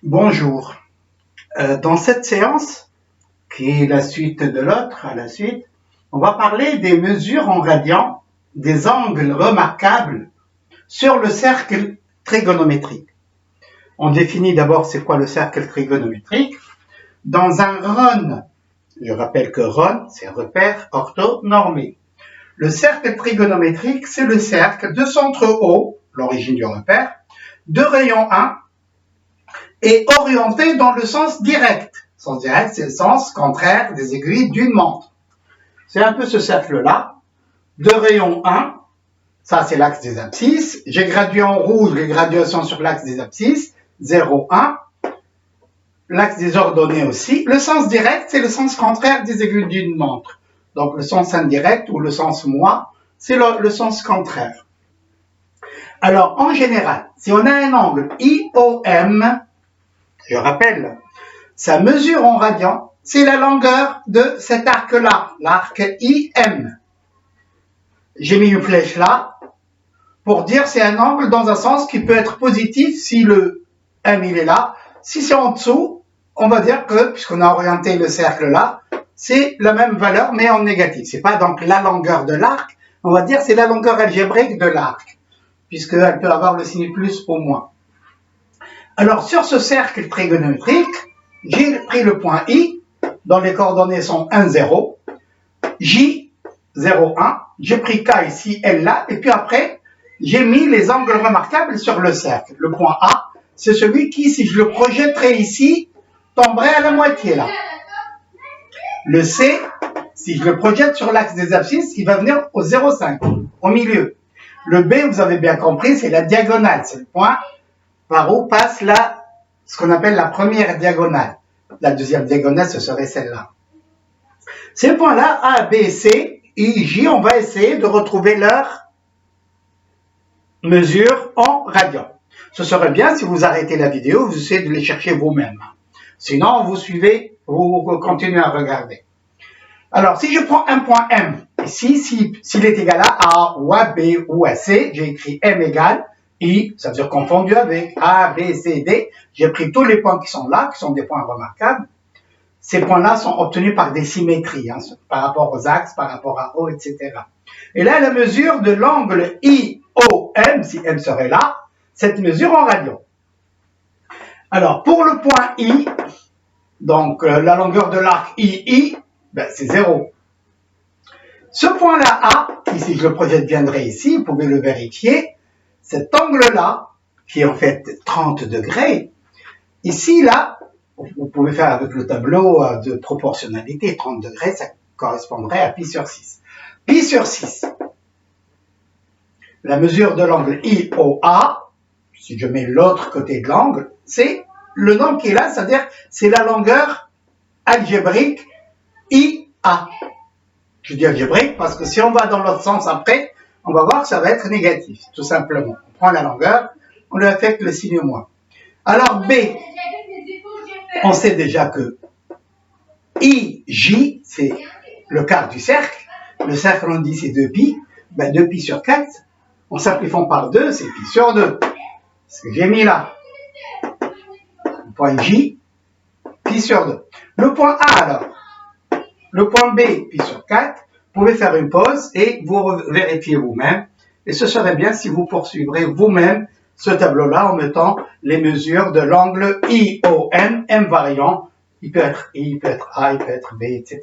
Bonjour. Dans cette séance, qui est la suite de l'autre, on va parler des mesures en radians, des angles remarquables sur le cercle trigonométrique. On définit d'abord c'est quoi le cercle trigonométrique. Dans un rho, je rappelle que rho, c'est repère orthonormé. Le cercle trigonométrique, c'est le cercle de centre O, l'origine du repère, de rayon 1, et orienté dans le sens direct. Le sens direct, c'est le sens contraire des aiguilles d'une montre. C'est un peu ce cercle-là. De rayon 1, ça c'est l'axe des abscisses. J'ai gradué en rouge les graduations sur l'axe des abscisses. 0, 1. L'axe des ordonnées aussi. Le sens direct, c'est le sens contraire des aiguilles d'une montre. Donc le sens indirect ou le sens moi, c'est le sens contraire. Alors en général, si on a un angle IOM, je rappelle, sa mesure en radians, c'est la longueur de cet arc-là, l'arc IM. J'ai mis une flèche là pour dire c'est un angle dans un sens qui peut être positif si le M il est là. Si c'est en dessous, on va dire que, puisqu'on a orienté le cercle là, c'est la même valeur mais en négatif. C'est pas donc la longueur de l'arc, on va dire c'est la longueur algébrique de l'arc, puisqu'elle peut avoir le signe plus ou moins. Alors, sur ce cercle trigonométrique, j'ai pris le point I, dont les coordonnées sont 1, 0, J, 0, 1, j'ai pris K ici, L là, et puis après, j'ai mis les angles remarquables sur le cercle. Le point A, c'est celui qui, si je le projetterais ici, tomberait à la moitié là. Le C, si je le projette sur l'axe des abscisses, il va venir au 0,5, au milieu. Le B, vous avez bien compris, c'est la diagonale, c'est le point par où passe ce qu'on appelle la première diagonale. La deuxième diagonale, ce serait celle-là. Ces points-là, A, B, C, I, J, on va essayer de retrouver leur mesure en radians. Ce serait bien si vous arrêtez la vidéo, vous essayez de les chercher vous-même. Sinon, vous suivez, vous continuez à regarder. Alors, si je prends un point M, ici, s'il est égal à A ou à B ou à C, j'ai écrit M égale I, ça veut dire confondu avec A, B, C, D. J'ai pris tous les points qui sont là, qui sont des points remarquables. Ces points-là sont obtenus par des symétries, par rapport aux axes, par rapport à O, etc. Et là, la mesure de l'angle IOM, si M serait là, cette mesure en radians. Alors, pour le point I, donc la longueur de l'arc II, c'est 0. Ce point-là A, qui si je le projette viendrait ici, vous pouvez le vérifier, cet angle-là, qui est en fait 30 degrés, ici, là, vous pouvez faire avec le tableau de proportionnalité, 30 degrés, ça correspondrait à pi sur 6. Pi sur 6, la mesure de l'angle IOA, si je mets l'autre côté de l'angle, c'est le nombre qui est là, c'est-à-dire c'est la longueur algébrique IA. Je dis algébrique parce que si on va dans l'autre sens après, on va voir que ça va être négatif, tout simplement. On prend la longueur, on lui affecte le signe moins. Alors B, on sait déjà que IJ, c'est le quart du cercle. Le cercle, on dit c'est 2pi. 2pi sur 4, en simplifiant par 2, c'est pi sur 2. Ce que j'ai mis là. Le point J, pi sur 2. Le point A alors. Le point B, pi sur 4. Vous pouvez faire une pause et vous vérifiez vous-même. Et ce serait bien si vous poursuivrez vous-même ce tableau-là en mettant les mesures de l'angle IOM, M variant. Il peut être I, il peut être A, il peut être B, etc.